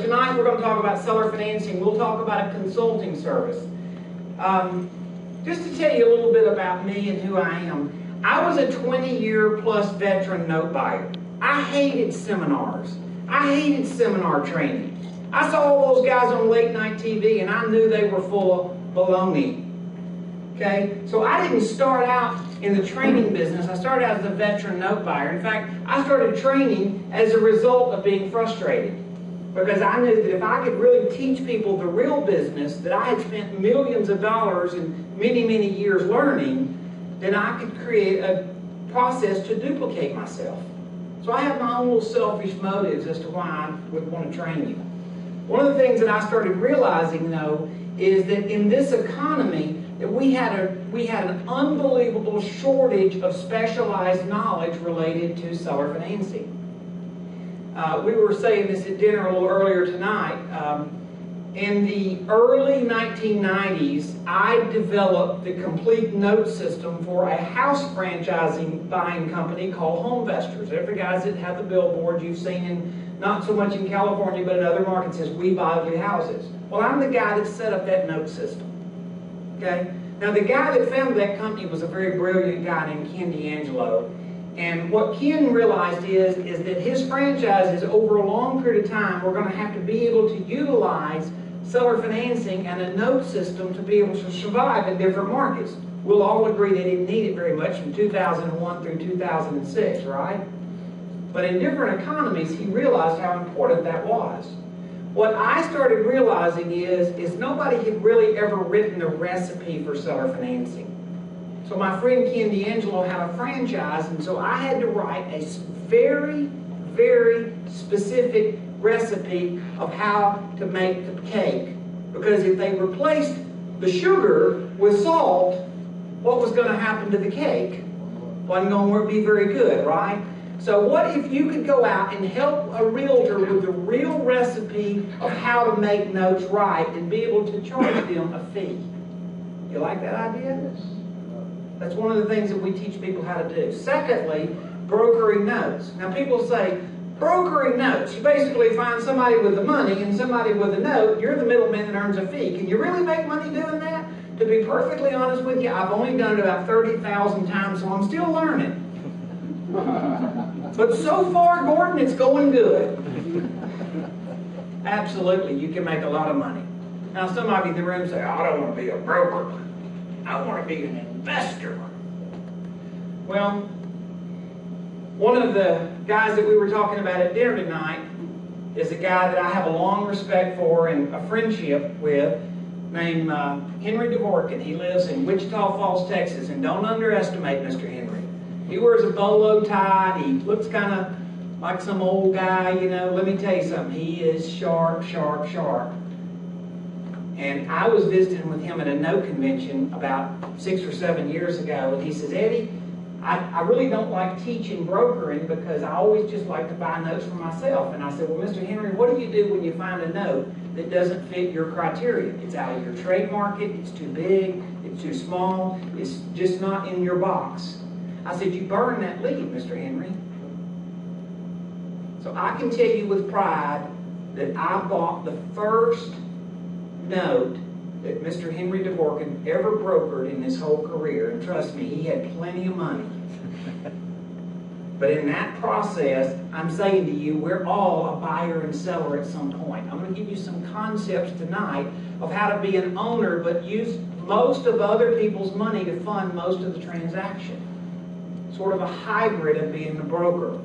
Tonight we're going to talk about seller financing. We'll talk about a consulting service. Just to tell you a little bit about me and who I am, I was a 20-year plus veteran note buyer. I hated seminars. I hated seminar training. I saw all those guys on late night TV and I knew they were full of baloney. Okay? So I didn't start out in the training business. I started out as a veteran note buyer. In fact, I started training as a result of being frustrated. Because I knew that if I could really teach people the real business that I had spent millions of dollars and many, many years learning, then I could create a process to duplicate myself. So I have my own little selfish motives as to why I would want to train you. One of the things that I started realizing, though, is that in this economy, that we had an unbelievable shortage of specialized knowledge related to seller financing. We were saying this at dinner a little earlier tonight. In the early 1990s, I developed the complete note system for a house franchising buying company called Homevestors. Every guys that have the billboard you've seen in, not so much in California, but in other markets, says, "We buy ugly houses." Well, I'm the guy that set up that note system. Okay? Now, the guy that founded that company was a very brilliant guy named Ken D'Angelo. And what Ken realized is that his franchises over a long period of time were going to have to be able to utilize seller financing and a note system to be able to survive in different markets. We'll all agree they didn't need it very much from 2001 through 2006, right? But in different economies, he realized how important that was. What I started realizing is nobody had really ever written a recipe for seller financing. So my friend Ken D'Angelo had a franchise, and so I had to write a very, very specific recipe of how to make the cake. Because if they replaced the sugar with salt, what was going to happen to the cake? Wasn't going to be very good, right? So what if you could go out and help a realtor with the real recipe of how to make notes right and be able to charge them a fee? You like that idea? That's one of the things that we teach people how to do. Secondly, brokering notes. Now people say, brokering notes. You basically find somebody with the money and somebody with a note. You're the middleman that earns a fee. Can you really make money doing that? To be perfectly honest with you, I've only done it about 30,000 times, so I'm still learning. But so far, Gordon, it's going good. Absolutely, you can make a lot of money. Now some of you in the room say, I don't want to be a broker. I want to be an investor. Well, one of the guys that we were talking about at dinner tonight is a guy that I have a long respect for and a friendship with named Henry Dvorkin. He lives in Wichita Falls, Texas, and don't underestimate Mr. Henry. He wears a bolo tie, and he looks kind of like some old guy, you know. Let me tell you something, he is sharp, sharp, sharp. And I was visiting with him at a note convention about 6 or 7 years ago, and he says, Eddie, I really don't like teaching brokering because I always just like to buy notes for myself. And I said, well, Mr. Henry, what do you do when you find a note that doesn't fit your criteria? It's out of your trade market, it's too big, it's too small, it's just not in your box. I said, you burn that lead, Mr. Henry. So I can tell you with pride that I bought the first note that Mr. Henry Dvorkin ever brokered in his whole career. And trust me, he had plenty of money. But in that process, I'm saying to you, we're all a buyer and seller at some point. I'm going to give you some concepts tonight of how to be an owner, but use most of other people's money to fund most of the transaction. Sort of a hybrid of being a broker.